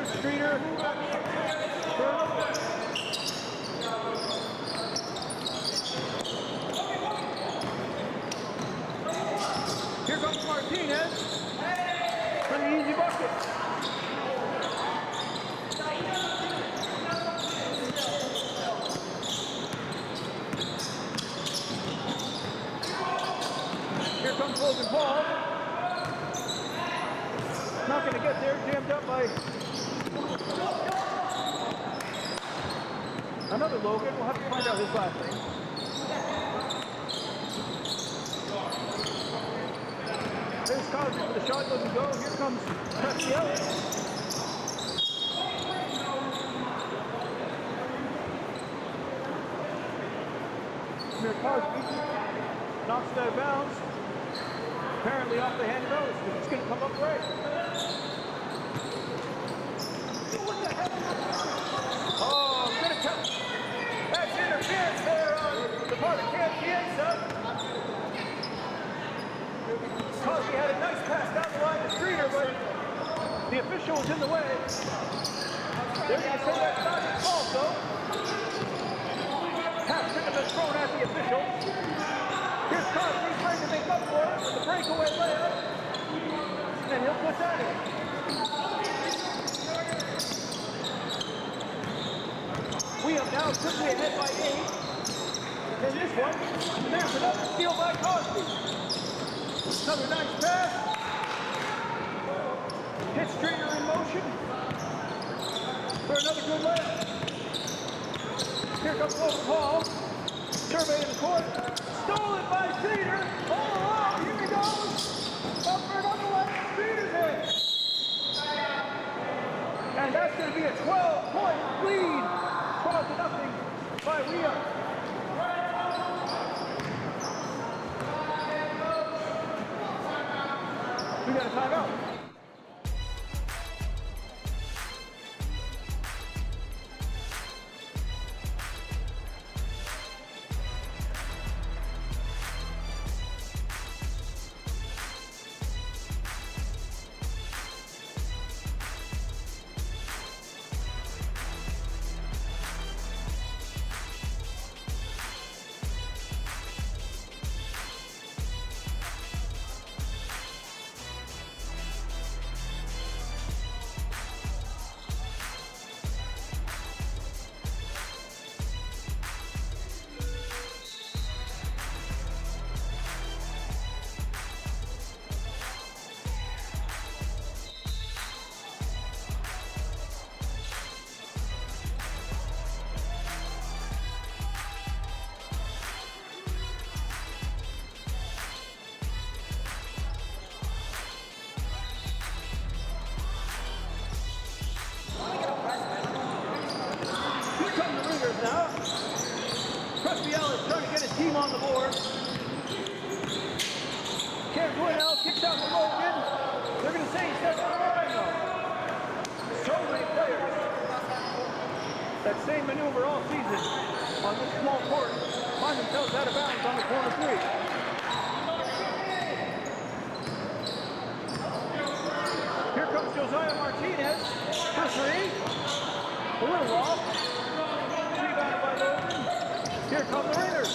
Here's Streeter. Here comes Martinez for the easy bucket. Here comes Logan Paul. Not going to get there, jammed up by another Logan. We'll have to find out his last name. There's Cosby for the shot, doesn't go. Here comes Prescielli. Here Cosby knocks it out of bounds. Apparently off the hand of Ellis, but it's going to come up right. Oh, good attempt. That's interference there on the part of Cam Chiesa. Cosby had a nice pass down the line to Streeter, but the official was in the way. They're going to say that's not his fault, though. Half should have been thrown at the official. Here's Cosby trying to make up for it with the breakaway layup. And he'll put that in. We have now quickly ahead by 8. And this one, there's another steal by Cosby. Another nice pass. Hit Streeter in motion for another good layup. Here comes Logan Paul. Survey in the court. Stolen by Streeter. Oh, here he goes. Up for another one. Streeter's in. And that's going to be a 12-point lead. 12-0 by Rio. We got a timeout. Now, Prescielli is trying to get his team on the board. Cam Dwinell kicks out to Logan. They're going to say he's stepped on the line though. So many players. That same maneuver all season on this small court find themselves out of bounds on the corner three. Here comes Josiah Martinez for three. A little off. By Logan. Here come the Raiders.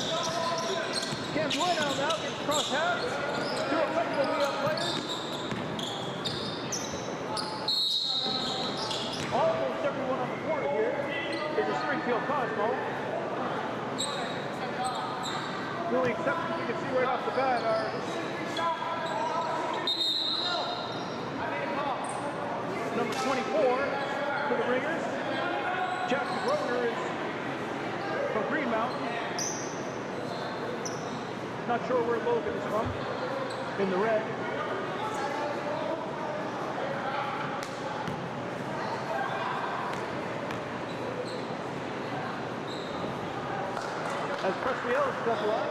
Cam Dwinell now gets cross half. Two effective players. Almost everyone on the court here is a Springfield Cosmo. The only exceptions you can see right off the bat are number 24 for the Ringers. Jackson Groner is from Green Mountain. Not sure where Logan is from. In the red. As Prescielli steps alive.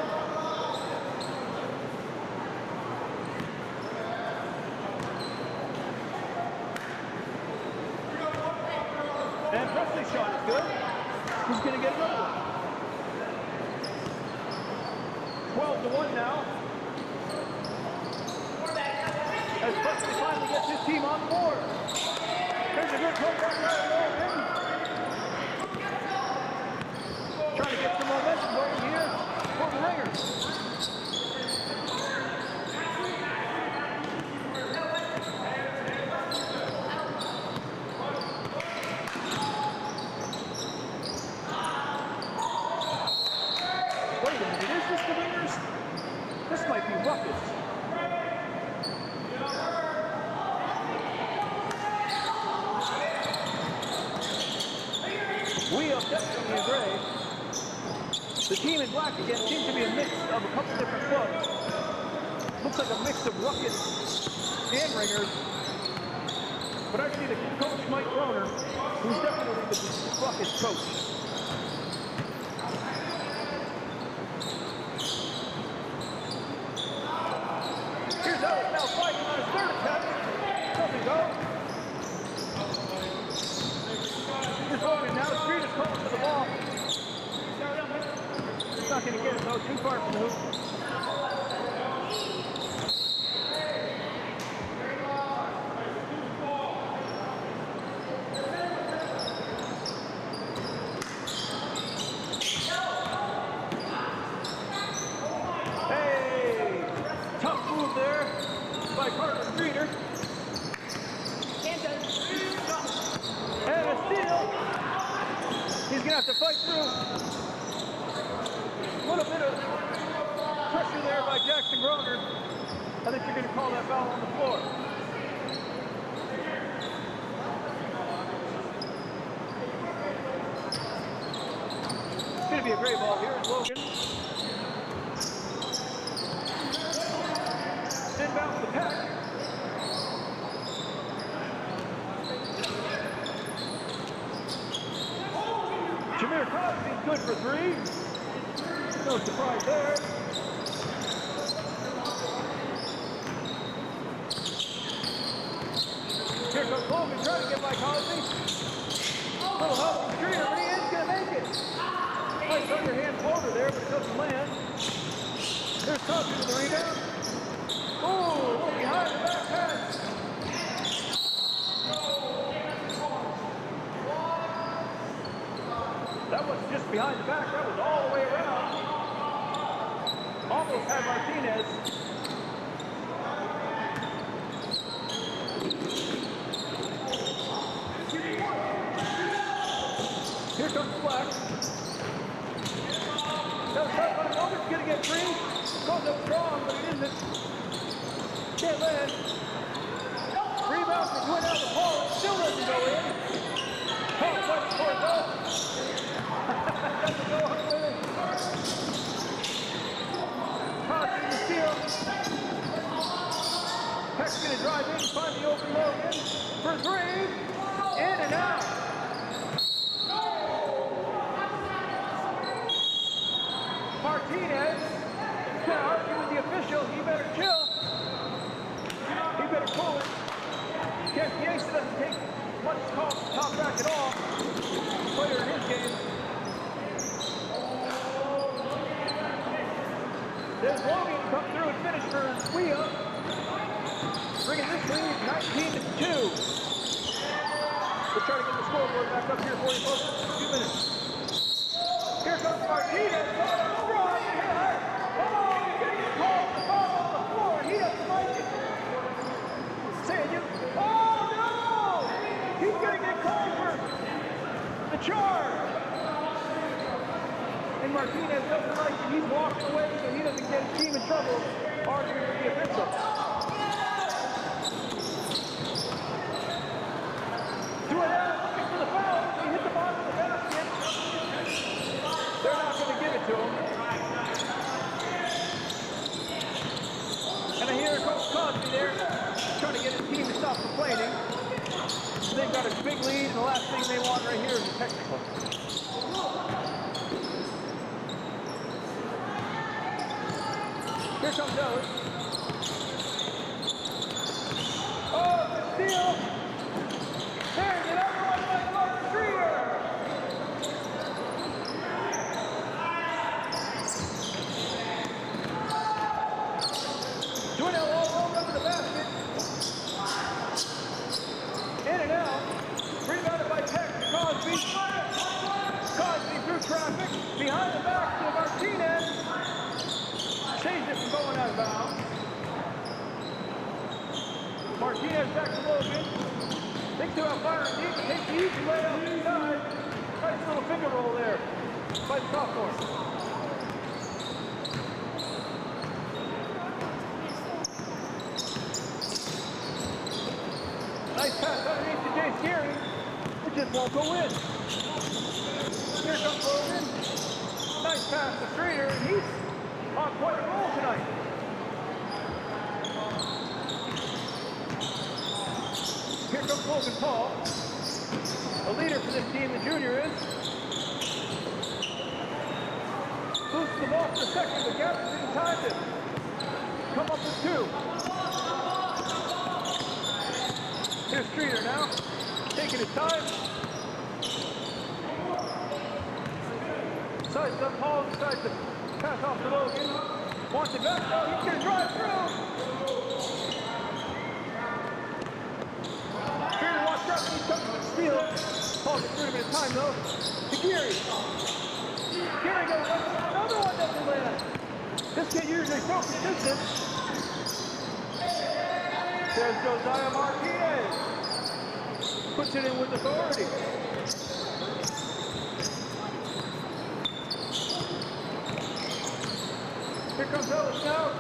And Presley's shot is good. He's going to get another one. 12-1 now. As Presley finally gets his team on the board. There's Getting a good hook back right Logan. Trying to get some momentum going here for the ringers. Wait a minute, is this the ringers? This might be Rukus. We up definitely agree. The team in black again seems to be a mix of a couple different clubs. Looks like a mix of Rukus and ringers. But I see the coach, Mike Croner, who's definitely the Rukus coach. Here's Ellis now fighting on his third attempt. Doesn't go. Here's Logan now. Street is calling for the ball. He's not going to get it though. Too far from the hoop. To fight through. A little bit of pressure there by Jackson Groner. I think you're going to call that foul on the floor. It's going to be a great ball here. It's Logan. Inbounds the pack. Jameer Crosby's good for three. No surprise there. Here comes Logan trying to get by Crosby. Little help from Streeter, but he is going to make it. Nice underhand floater there, but it doesn't land. There's Crosby with the rebound. Ooh, a little behind the back pass. That wasn't just behind the back, that was all the way around. Almost had Martinez. Here comes Black. That was shot by Logan's going to get free. Goes up strong, but it isn't. Can't land. Rebound from Dwinell to Paul. It still doesn't go in. Paul fighting for it though. Doesn't go up with it. Crosby the steal. Peck's going to drive in, find the open Logan for three. In and out. Martinez is going to argue with the official. He better chill. He better pull it. Yason doesn't take much call from top back at all. Player in his game. There's Logan come through and finish for Squia. Bringing this lead 19-2. We'll try to get the scoreboard back up here for you folks in a few minutes. Here comes Martinez. Oh, he's going to get called for the ball on the floor. He doesn't like it. Saying you. Oh, no! He's going to get called for the charge. And Martinez doesn't like it. He's walking away so he doesn't get his team in trouble arguing with the official. Dwinell looking for the foul. He hit the bottom of the basket. They're not going to give it to him. And I hear Coach Crosby there trying to get his team to stop complaining. They've got a big lead, and the last thing they want right here is a technical. Here comes Ellis. Oh, the steal. There's another one by Mark Streeter. Dwinell all rolled up in the basket. In and out. going out of bounds. Martinez back to Logan. Thinks about firing deep, but takes the easy layup inside. Nice little finger roll there by the sophomore. Nice pass underneath to Jay Scarry. It just won't go in. Here comes Logan. Nice pass to Streeter, and he's on quite a roll tonight. Here comes Logan Paul. The leader for this team, the junior is. Boosts the ball for a second, but Gavin's in time to come up with two. Here's Streeter now, taking his time. Sides up, Paul decides to pass off to Logan. Wants it back, no, he's gonna drive through. Streeter walks up and he's coming to the steal. Paul gets rid of it in time though. To Geary. Geary goes up, another one doesn't land. This kid usually so consistent. There's Josiah Martinez. Puts it in with authority. Here comes Ellis now.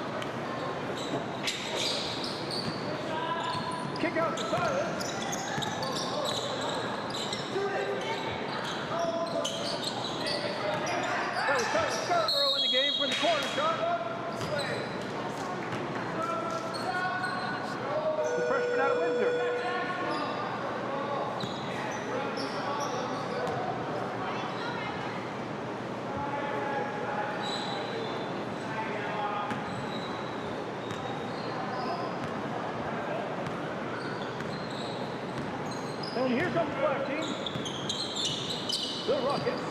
Kick out to Silas. That was Tyler Scarborough in the game for the corner shot. The freshman out of Windsor. And here comes the black team, the Rockets.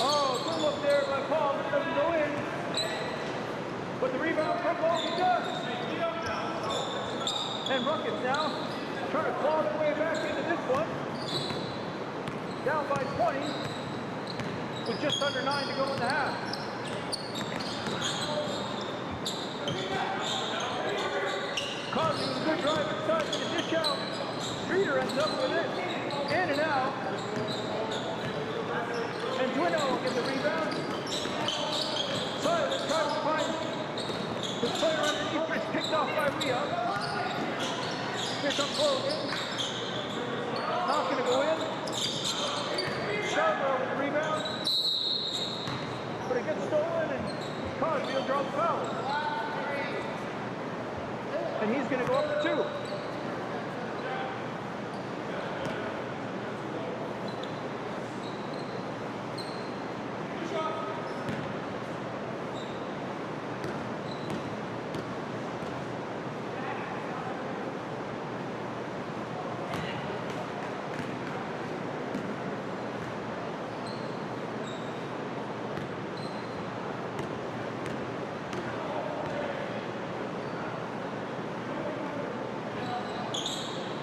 Oh, good look there by Paul, but it doesn't go in. But the rebound from Logan does. And Rockets now trying to claw their way back into this one. Down by 20, with just under 9 to go in the half. Cosby with a good drive inside to the dish out. Streeter ends up with it. In and out. And Twino will get the rebound. Silas tries to find the player underneath, but it's picked off by Rhea. Here comes Logan. Not going to go in. Scarborough with the rebound. But it gets stolen and Cosby will draw the foul. And he's going to go up for two.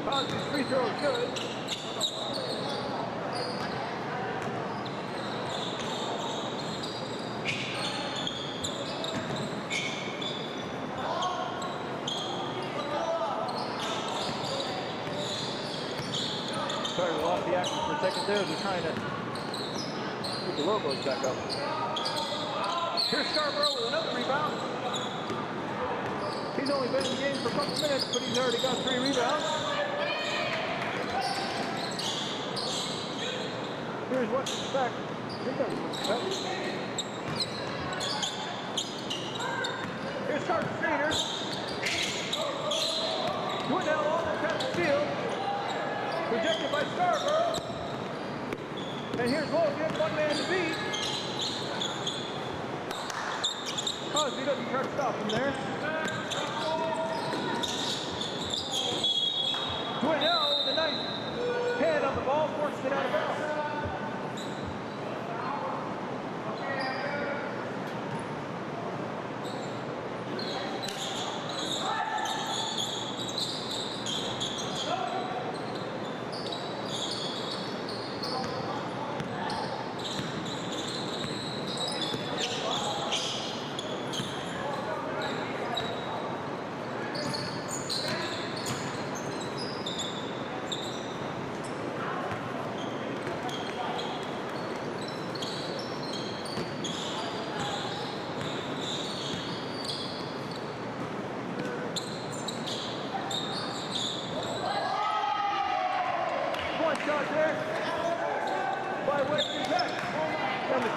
Cosby's free throw is good. Sorry, we lost the action for a second there. They're trying to put the logos back up. Here's Scarborough with another rebound. He's only been in the game for a couple minutes, but he's already got 3 rebounds. Here's what to expect. Here's Carter Streeter. Dwindell almost at the field. Rejected by Scarborough. And here's Logan, one man to beat. Cosby doesn't try to stop him there. Dwindell with a nice head on the ball, forced it out of bounds.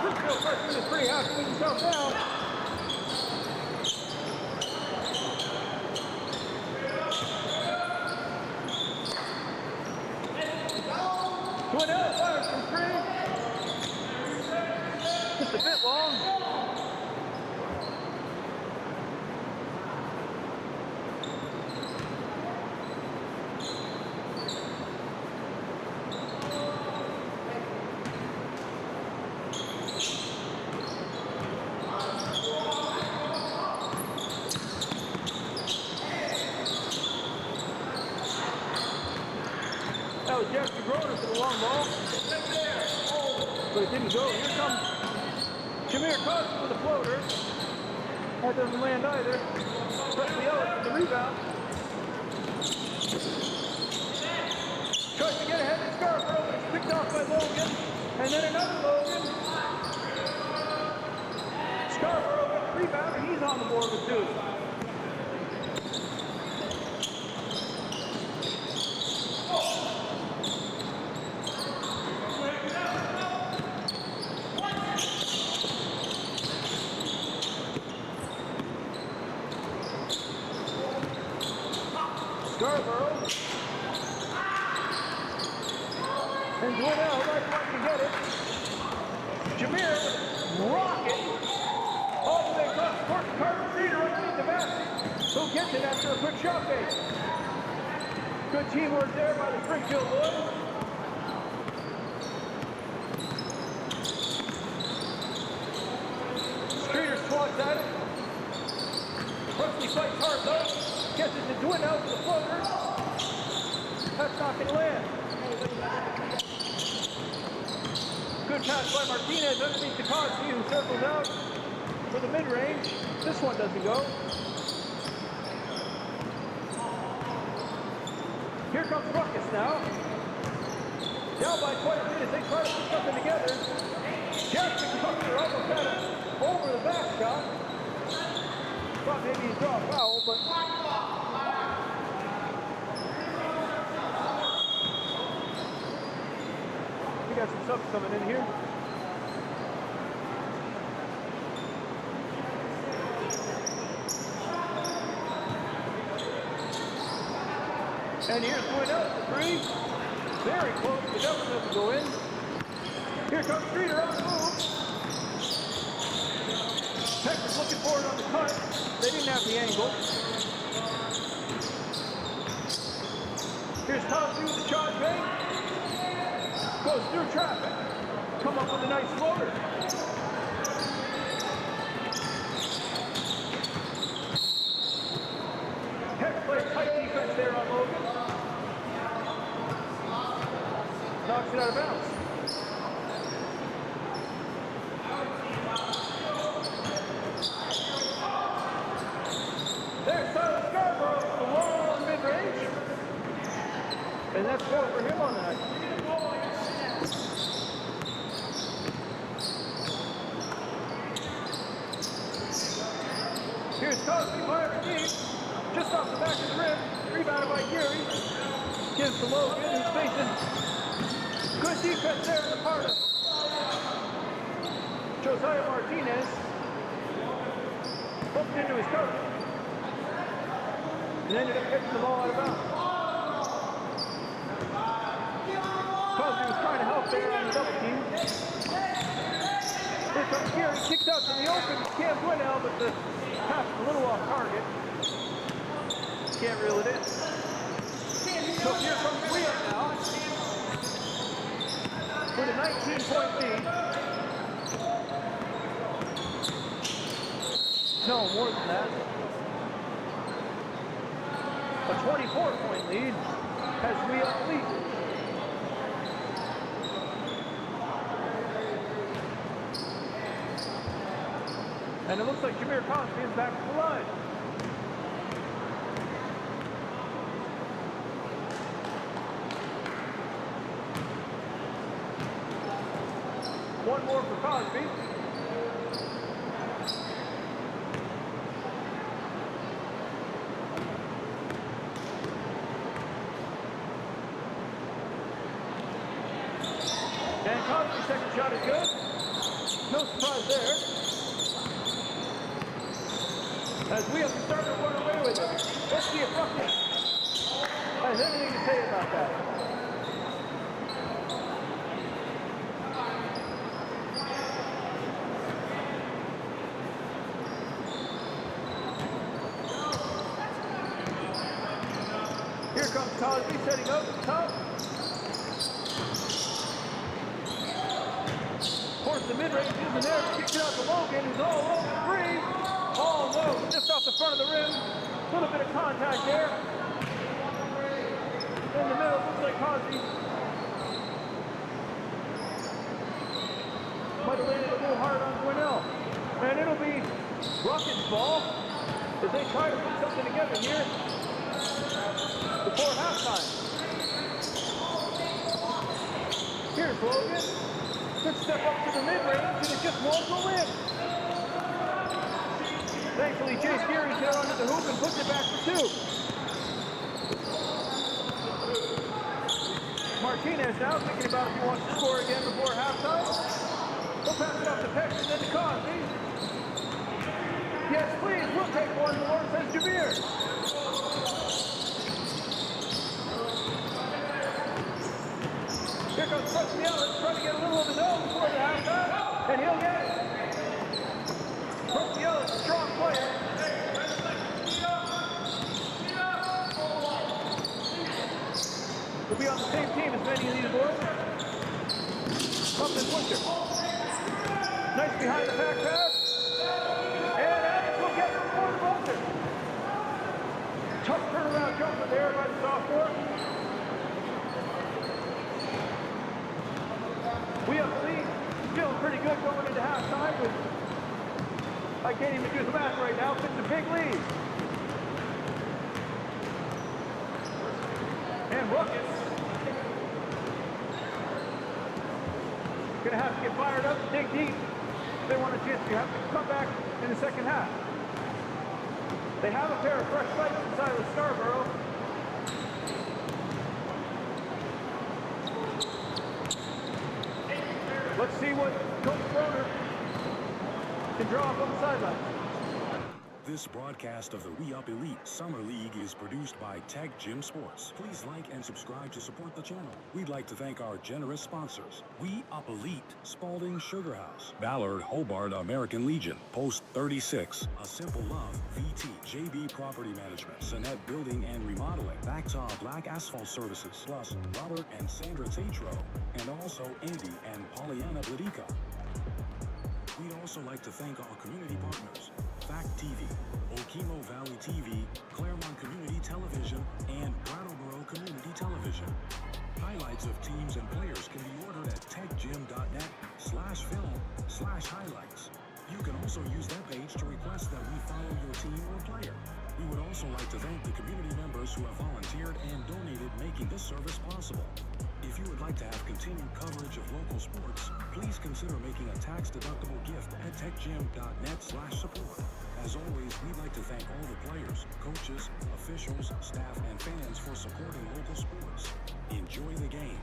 Springfield freshman is pretty happy with himself now. Twinell fires from three. Just a bit long. That was Jeffrey Groner for the long ball. But it didn't go. Here comes Jameer Cosby with a floater. That doesn't land either. Presley Ellis with the rebound. Tries to get ahead of Scarborough, but it's picked off by Logan. And then another Logan. Scarborough with the rebound, and he's on the board with two. Scarborough. And Dwinell right one to get it. Jameer rocket. All the way across the court. Carter Reeder underneath the basket. Who gets it after a quick shot fake. Good teamwork there by the Springfield boys. Streeter swats at it. Brooksy fights hard though. Gets it to Dwinell for the floater. That's not going to land. Good pass by Martinez underneath the Cosby, who circles out for the mid-range. This one doesn't go. Here comes Rukus now. Down by quite a bit as they try to put something together. Jackson Custer almost had it over the back shot. Thought maybe he'd draw a foul, but we got some subs coming in here. And here's Dwinell for three. Very close, but that one doesn't go in. Here comes Streeter on the move. Peck was looking for it on the cut. They didn't have the angle. Here's Cosby with the charge bank. Goes through traffic. Come up with a nice floater. Heck plays tight defense there on Logan. Knocks it out of bounds. There's Tyler Scarborough for the long mid-range. And that's 4 for him on the night. Here's Cosby firing deep. Just off the back of the rim. Rebounded by Geary. Gives to Logan, who's facing good defense there in the part of Josiah Martinez. Hooked into his coach. And ended up kicking the ball out of bounds. Cosby was trying to help there on the double team. Here comes Geary, kicked out to the open. Cam Dwinell, but the pass is a little off target. Can't reel it in. So here comes Leon now with a 19-point lead. No, more than that. A 24-point lead has Leon lead. And it looks like Jameer Cosby is back to the line. One more for Cosby. And Cosby's second shot is good. No surprise there. As we have started to run away with it. Let's see if Rukus has anything to say about that. Here comes Cosby setting up at the top. Of course, the mid-range isn't there. Kicks it out to Logan, who's all over free. Oh no, just off the front of the rim. A little bit of contact there. In the middle, looks like Cosby might have landed a little hard on Gwinnell. And it'll be Rukus' ball as they try to put something together here before halftime. Here's Logan. Good step up to the mid-range, and it just won't go in. Thankfully, Chase Geary's got onto the hoop and puts it back for two. Martinez now thinking about if he wants to score again before halftime. He'll pass it off to Peck and then to Cosby. Yes, please, we'll take one more, says Javier. Here comes Preston Ellis, trying to get a little of his own before the halftime, and he'll get it. Preston Ellis, a strong player. He'll be on the same team as many of these boys. Up and Winter. Nice behind the back pass. And Ellis will get it for the Winter. Tough turnaround jumper there by the sophomore. We have the lead feeling pretty good going into halftime with, I can't even do the math right now, but it's a big lead. And Rukus gonna have to get fired up and dig deep if they want a chance to have to come back in the second half. They have a pair of fresh sights inside of Scarborough. Let's see what Coach Broder can draw up on the sidelines. This broadcast of the We Up Elite Summer League is produced by TecGym Sports. Please like and subscribe to support the channel. We'd like to thank our generous sponsors. We Up Elite, Spalding Sugar House, Ballard Hobart American Legion, Post 36, A Simple Love, VT, JB Property Management, Sonnet Building and Remodeling, Bactaw Black Asphalt Services, plus Robert and Sandra TATRO, and also Andy and Pollyanna BLADYKA. We'd also like to thank our community partners, Fact TV, Okemo Valley TV, Claremont Community Television, and Brattleboro Community Television. Highlights of teams and players can be ordered at techgym.net/film/highlights. You can also use that page to request that we follow your team or player. We would also like to thank the community members who have volunteered and donated, making this service possible. If you would like to have continued coverage of local sports, please consider making a tax-deductible gift at techgym.net/support. As always, we'd like to thank all the players, coaches, officials, staff, and fans for supporting local sports. Enjoy the game.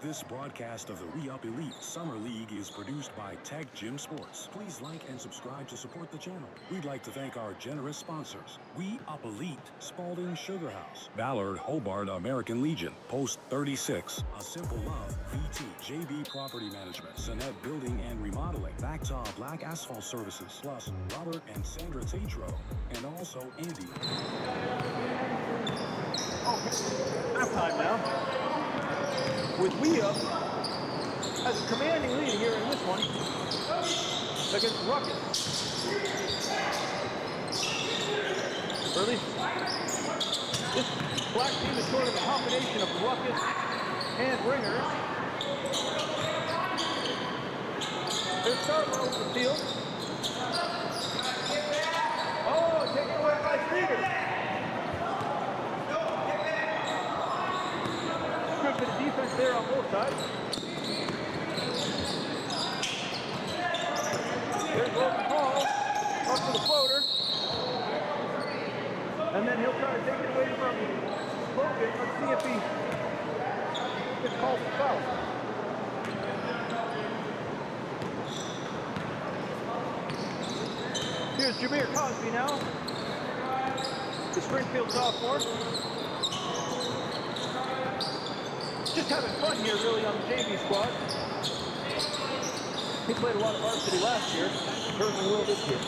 This broadcast of the Re-Up Elite Summer League is produced by TecGym Sports. Please like and subscribe to support the channel. We'd like to thank our generous sponsors. Re-Up Elite, Spalding Sugar House, Ballard Hobart American Legion, Post 36, A Simple Love, VT, JB Property Management, Sonnet Building and Remodeling, Backtop Black Asphalt Services, plus Robert and Sandra TATRO, and also Andy. Okay, halftime now. With Wea as a commanding lead here in this one against Rukus. Or at least this black team is sort of a combination of Rukus and Ringers. There's Scarborough with the field. Oh, taken away by Streeter. Good bit of defense there on both sides. There's Logan Paul up to the floater. And then he'll try to take it away from Logan. Let's see if he gets called for foul. Here's Jameer Cosby now. The Springfield sophomore. Just having fun here, really, on the JV squad. He played a lot of varsity last year, certainly will this year.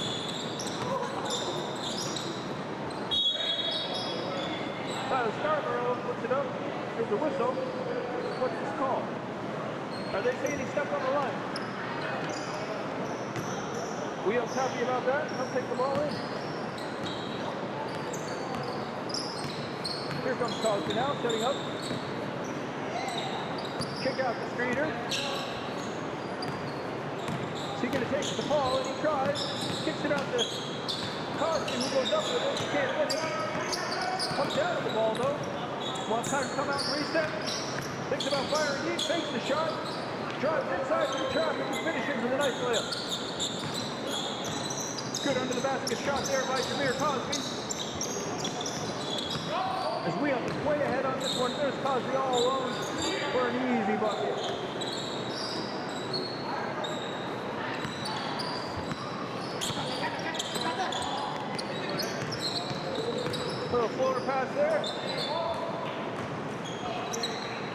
Scarborough puts it up. There's a whistle. What's this call? Are they saying he stepped on the line? We are happy about that. I'll take the ball in. Here comes Cosby now, setting up. Kick out the Streeter. Is he going to take the ball? And he tries. Kicks it out to Cosby, who goes up with it. Can't finish. Comes down to the ball, though. Wants time to come out and reset. Thinks about firing deep. Fakes the shot. Drives inside through traffic and finishes with a nice layup. Good under the basket shot there by Jameer Cosby. As we are way ahead on this one, there's Cosby all alone for an easy bucket. Little floater pass there.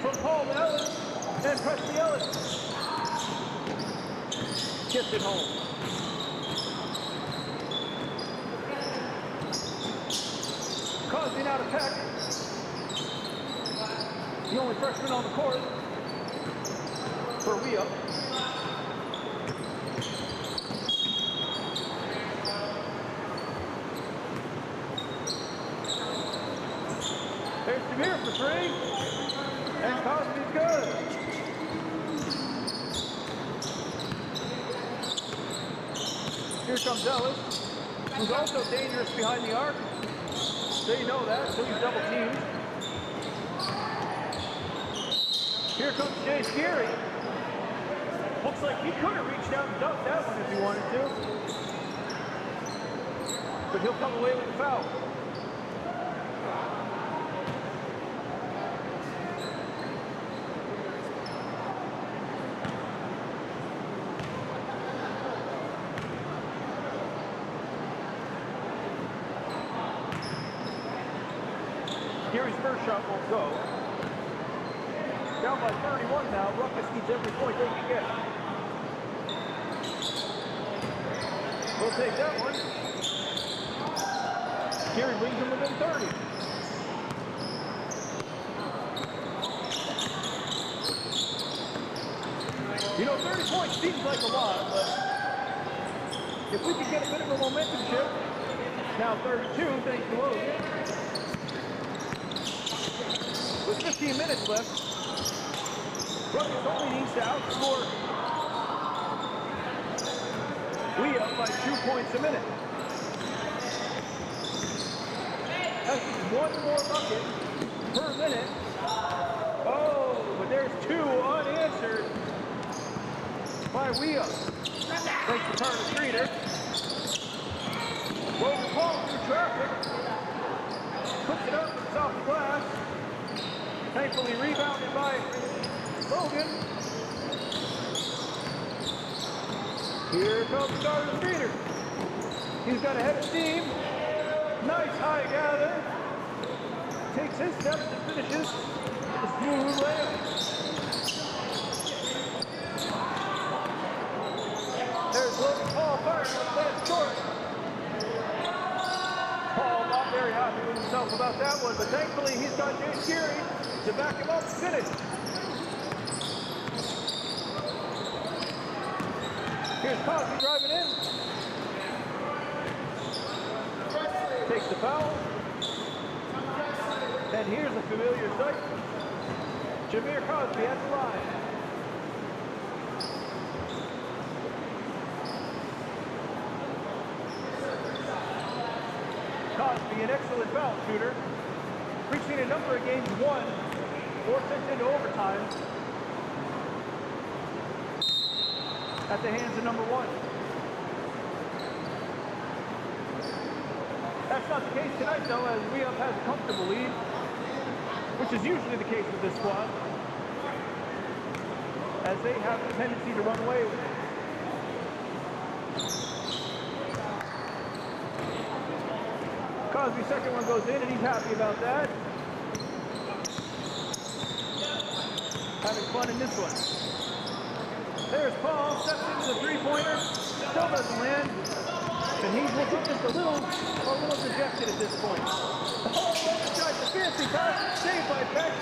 From Paul to Ellis, and Presley Ellis. Gets it home. Cosby now to Peck. The only freshman on the court for Wea. There's Jameer for three. And Cosby's good. Here comes Ellis, who's also dangerous behind the arc. They know that, so he's double teamed. Here comes Jay Scary. Looks like he could have reached out and dunked that one if he wanted to. But he'll come away with the foul. Gary's first shot won't go. Down by 31 now. Rukus needs every point they can get. We'll take that one. Gary brings him within 30. You know, 30 points seems like a lot, but if we could get a bit of a momentum shift, now 32 thanks to Logan. With 15 minutes left, Rukus only needs to outscore Wea by 2 points a minute. That's one more bucket per minute. Oh, but there's two unanswered by Wea. Thanks to Carter Streeter. Logan Paul through traffic. Puts it up, it's off the glass. Thankfully rebounded by Logan. Here comes Starter Streeter. He's got a head of steam. Nice high gather. Takes his steps and finishes the smooth layup. There's Logan Paul firing up that short. Paul not very happy with himself about that one, but thankfully he's got James Geary to back him up and finish. Here's Cosby driving in. Takes the foul. And here's a familiar sight. Jameer Cosby at the line. Cosby, an excellent foul shooter. Reaching a number of games won, or sent into overtime. At the hands of number one. That's not the case tonight, though, as Re-Up has a comfortable lead, which is usually the case with this squad, as they have the tendency to run away with it. Cosby's second one goes in, and he's happy about that. Having fun in this one. There's Paul, steps into the three-pointer, still doesn't land, and he's looking just a little dejected at this point. Oh, tries the fancy pass, saved by Peck.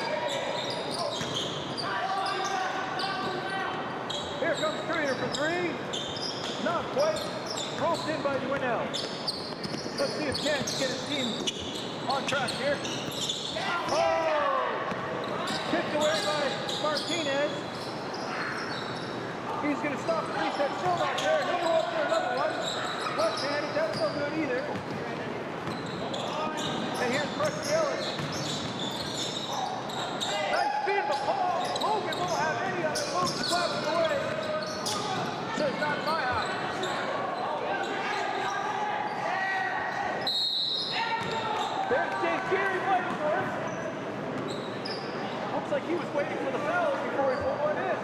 Here comes Streeter for three. Not quite. Roped in by Dwinell. Let's see if Ken can get his team on track here. Oh! Kicked away by Martinez. He's going to stop the reset. Still not there. He'll go up for another one. Left-handed. That's no good either. And here's Preston Ellis. Nice spin, but Paul Logan won't have any of it. Logan slaps it away. Says not in my eye. There's James Geary fighting for it. Looks like he was waiting for the foul before he put one in.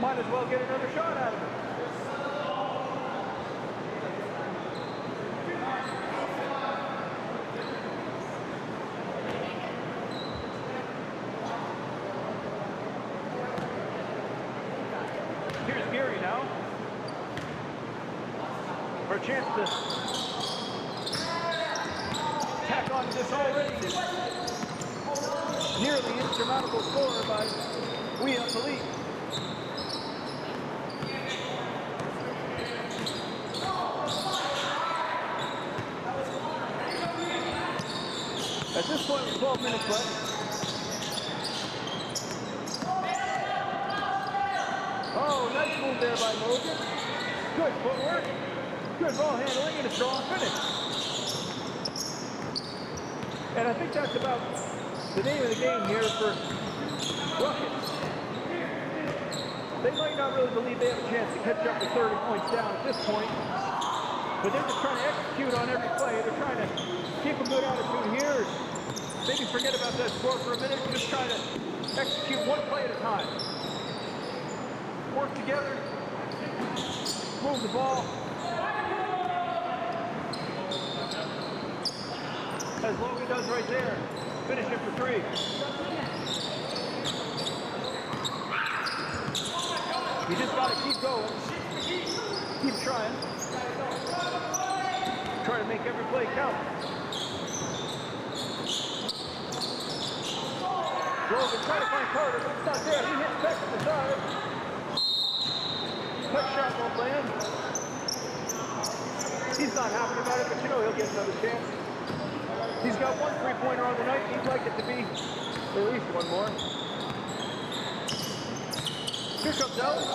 Might as well get another shot out of it. Here's Geary now. For a chance to tack on this already nearly insurmountable score by Re-Up the lead. At this point, with 12 minutes left. Oh, nice move there by Logan. Good footwork, good ball handling, and a strong finish. And I think that's about the name of the game here for Rukus. They might not really believe they have a chance to catch up to 30 points down at this point, but they're just trying to execute on every play. They're trying to keep a good attitude here. Maybe forget about that score for a minute and just try to execute one play at a time. Work together, move the ball. As Logan does right there, finish it for three. You just gotta keep going, keep trying. Try to make every play count. Logan trying to find Carter, but it's not there. He hits back to the side. Cut shot won't land. He's not happy about it, but you know he'll get another chance. He's got one three-pointer on the night. He'd like it to be at least one more. Here comes Ellis.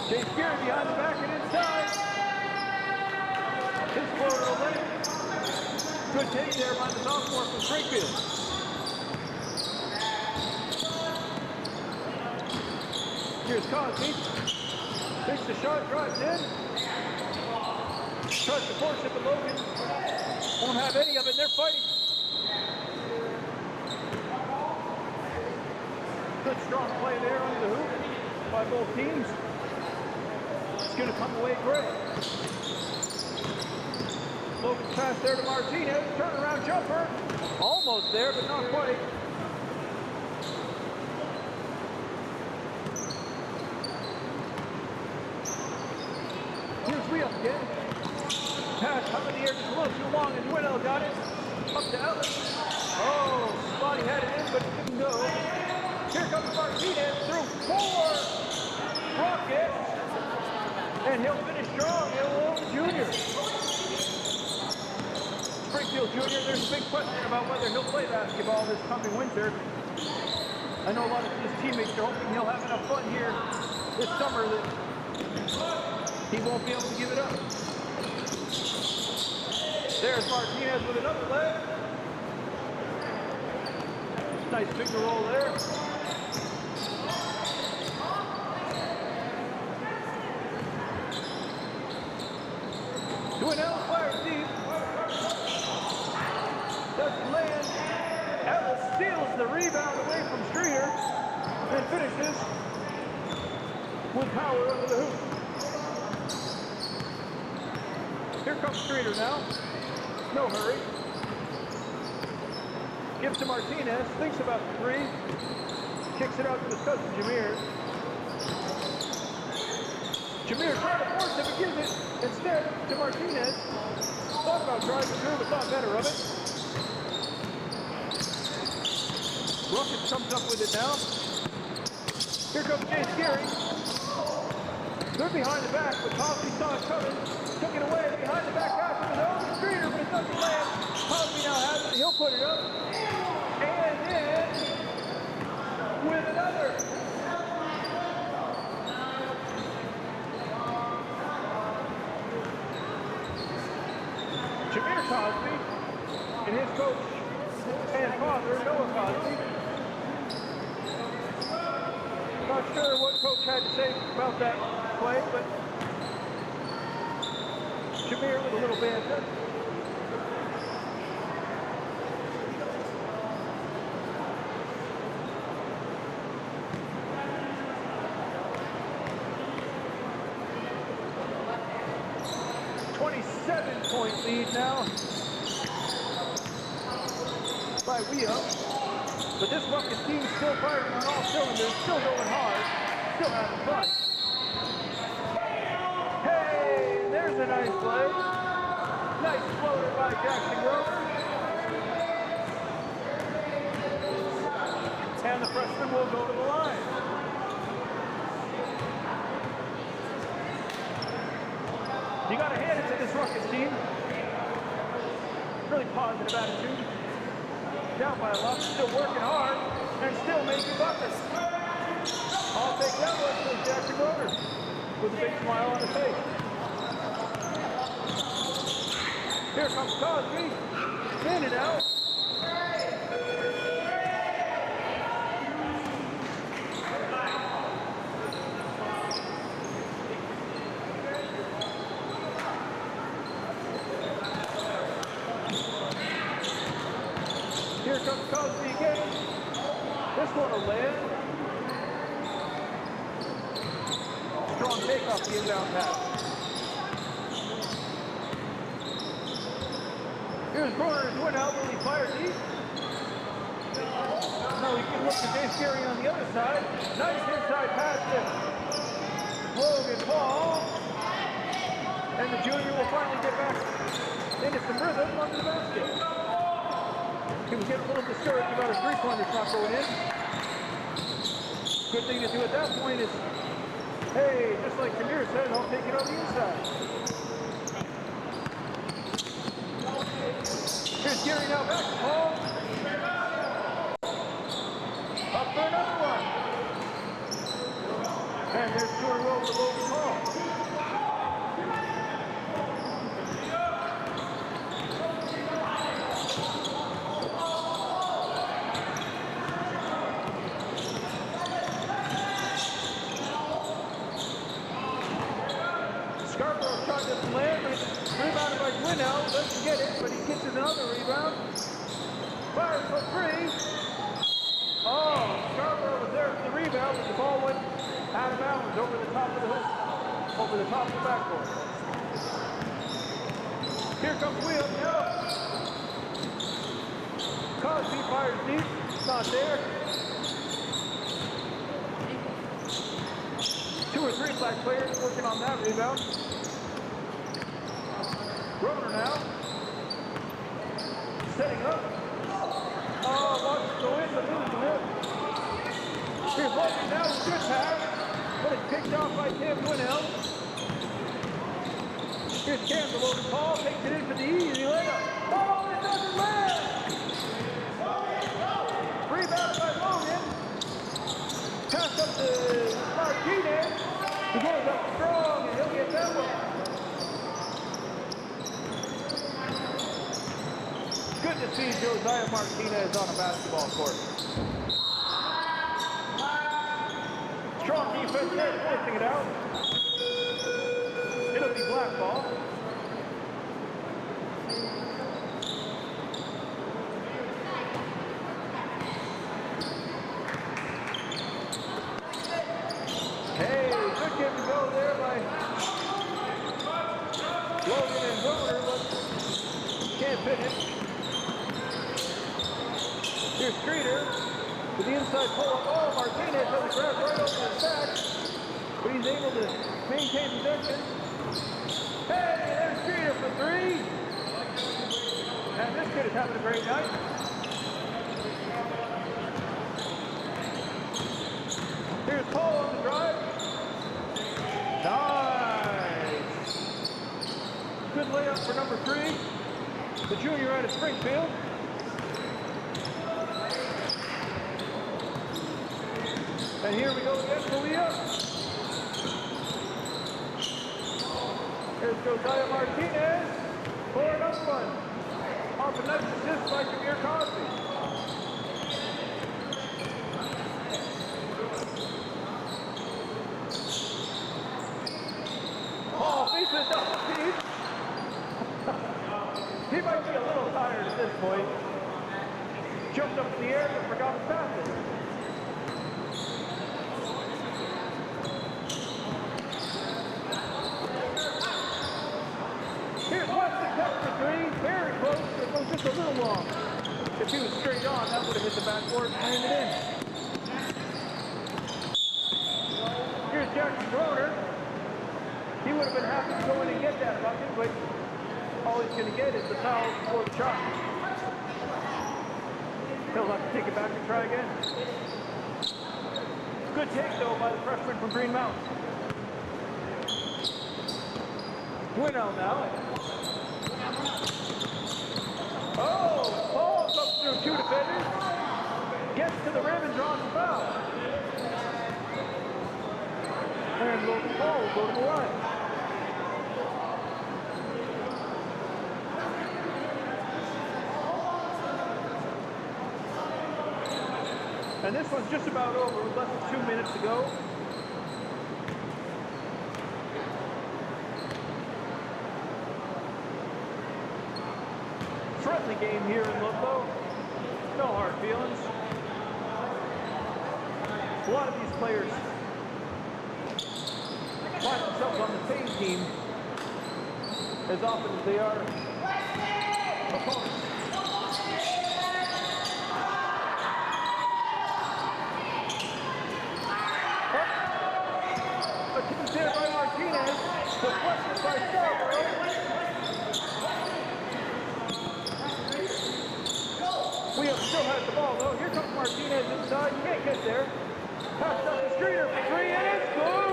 James Geary behind the back and inside. His floater will let it. Good take there by the sophomore from Springfield. Here's Cosby. Takes the shot, drives in. Tries to force it, but Logan won't have any of it. They're fighting strong play there under the hoop by both teams. It's going to come away great. Logan's pass there to Martinez. Turnaround jumper. Almost there, but not quite. Here's Rhea again. Pass up in the air just a little too long, and Dueno got it. Up to Ellis. Oh, Spotty had it in, but it didn't go. Here comes Martinez through 4 rockets. And he'll finish strong. He'll Jr. Springfield Jr., there's a big question about whether he'll play basketball this coming winter. I know a lot of his teammates are hoping he'll have enough fun here this summer that he won't be able to give it up. There's Martinez with another leg. Nice finger roll there. Dueno fires deep. Doesn't land. Ellis steals the rebound away from Streeter and finishes with power under the hoop. Here comes Streeter now. No hurry. Gives to Martinez. Thinks about the three. Kicks it out to his cousin Jameer. Jameer trying to force him, but gives it instead to Martinez. Thought about driving through, but thought better of it. Rukus comes up with it now. Here comes Jace Geary. Good behind the back, but Cosby saw it coming. Took it away behind the back pass of his own Streeter, but it doesn't land. Cosby now has it. He'll put it up. And then with another. Jameer Cosby and his coach and father, Noah Cosby. Not sure what coach had to say about that play, but Jameer with a little banter. Point lead now by Rhea. But this Rukus team still firing on all cylinders, still going hard, still having fun. Hey, there's a nice play. Nice floater by Jackson Grover. And the freshman will go to the line. You got to hand it to this Rukus team. Really positive attitude. Down by a lot, still working hard, and still making buckets. I'll take that one for Jackson Grover with a big smile on his face. Here comes Cosby. In and out. Here comes Cosby again. This one will land. Strong take off the inbound pass. Here's Brunner and Dueno. Will he fire deep? No, he can look to Jace Geary on the other side. Nice inside pass to Logan Paul. And the junior will finally get back into some rhythm under the basket. He was getting a little discouraged about his three-pointers not going in. Good thing to do at that point is, hey, just like Jameer said, I'll take it on the inside. Here's Geary now back to Paul. Up for another one. And there's 2 in a row for Logan Paul. Rebounded by Dueno, doesn't get it, but he gets another rebound. Fires for 3. Oh, Scarborough was there. there for the rebound, but the ball went out of bounds over the top of the hoop, over the top of the backboard. Here comes Williams now. Cosby fires deep. It's not there. 2 or 3 black players working on that rebound. Roner now. Setting up. Oh, wants to go in, but loses it. Here's Logan now with a good pass. But it's picked off by Tim Winnell. Here's Cam, the Logan Paul, takes it in for the easy layup. Oh, it doesn't land! Rebound by Logan. Pass up to Martinez. He goes up strong, and he'll get that one. Good to see Josiah Martinez on a basketball court. Strong defense there, forcing it out. It'll be black ball. Hey, good give to go there by Logan and Roner, but can't finish. Here's Streeter with the inside pull-up. Oh, Martinez has a grab right over his back, but he's able to maintain possession. Hey, there's Streeter for 3. And this kid is having a great night. Here's Paul on the drive. Nice. Good layup for number 3, the junior out of Springfield. And here we go again, Polilla. Here's Josiah Martinez for another one. Off a nice assist by Jameer Cosby. Paul faces double team. He might be a little tired at this point. Jumped up in the air and forgot to pass it. Here's Weston cut for 3. Very close. It was just a little long. If he was straight on, that would have hit the backboard and landed in. Here's Jackson Roner. He would have been happy to go in and get that bucket, but all he's going to get is the foul before the shot. He'll have to take it back and try again. Good take, though, by the freshman from Green Mountain. Winnell now. Oh, Paul comes through 2 defenders. Gets to the rim and draws the foul. And Logan Paul will go to the line. And this one's just about over with less than 2 minutes to go. Friendly game here in Ludlow. No hard feelings. A lot of these players find themselves on the same team as often as they are opponents. Attempt there by Martinez, deflected by Scarborough. Williams still has the ball though. Here comes Martinez inside. Can't get there. Pass up to Streeter for 3 and it's good.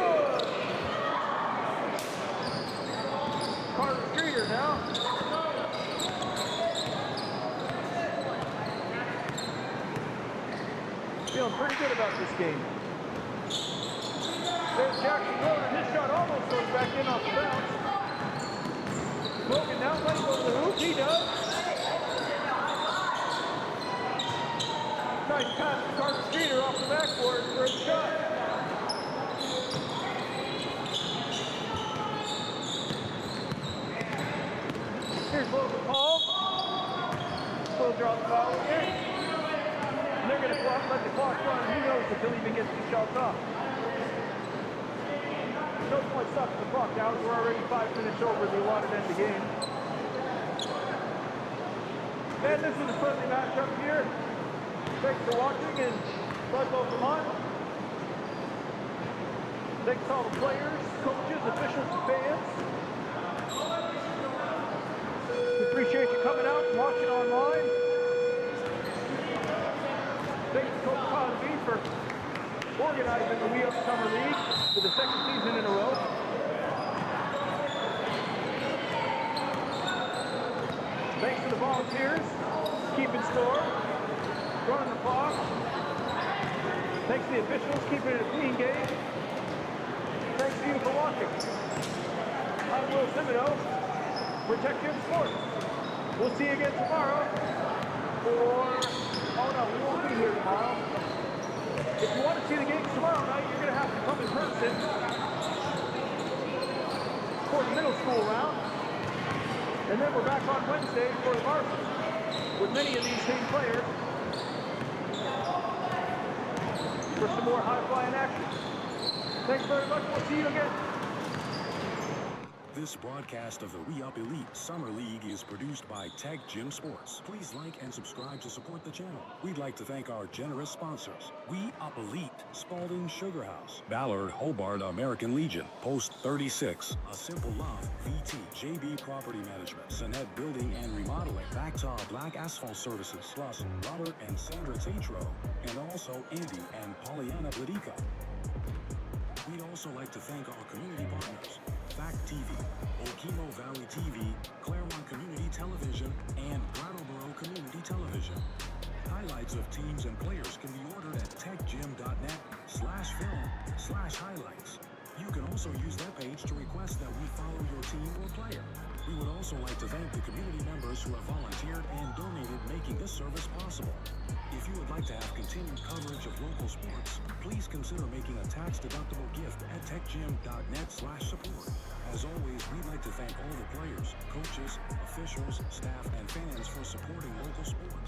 Carter Streeter now. Feeling pretty good about this game. There's Jackson Roner. His shot almost goes back in off the bounce. Logan now plays over the hoop. He does. Nice pass to Carter Streeter off the backboard for his shot. Here's Logan Paul. Will draw the foul again. they're going to let the clock run. Who knows until he even gets the shots off. No point stopping the clock out. We're already 5 minutes over the allotted end of the game. And this is a friendly matchup here. Thanks for watching and Ludlow, Vermont. Thanks to all the players, coaches, officials, and fans. We appreciate you coming out and watching online. Thanks to Coach Cosby for organizing the We Up Summer League for the second season in a row. Thanks to the volunteers, keeping score, running the clock. Thanks to the officials, keeping it a clean game. Thanks to you for watching. I'm Will Simoneau for TecGym Sports. We'll see you again tomorrow oh no, we won't be here tomorrow. If you want to see the games tomorrow night, you're going to have to come in person for the middle school round. And then we're back on Wednesday for the varsity with many of these same players for some more high-flying action. Thanks very much. We'll see you again. This broadcast of the We Up Elite Summer League is produced by TecGym Sports. Please like and subscribe to support the channel. We'd like to thank our generous sponsors. We Up Elite, Spalding Sugar House, Ballard Hobart American Legion, Post 36, A Simple Love, VT, JB Property Management, Sinet Building and Remodeling, Bactaw Black Asphalt Services, plus Robert and Sandra TATRO, and also Andy and Pollyanna BLADYKA. We'd also like to thank our community partners, Fact TV, Okemo Valley TV, Claremont Community Television, and Brattleboro Community Television. Highlights of teams and players can be ordered at techgym.net/film/highlights. You can also use that page to request that we follow your team or player. We would also like to thank the community members who have volunteered and donated, making this service possible. If you would like to have continued coverage of local sports, please consider making a tax-deductible gift at techgym.net/support. As always, we'd like to thank all the players, coaches, officials, staff, and fans for supporting local sports.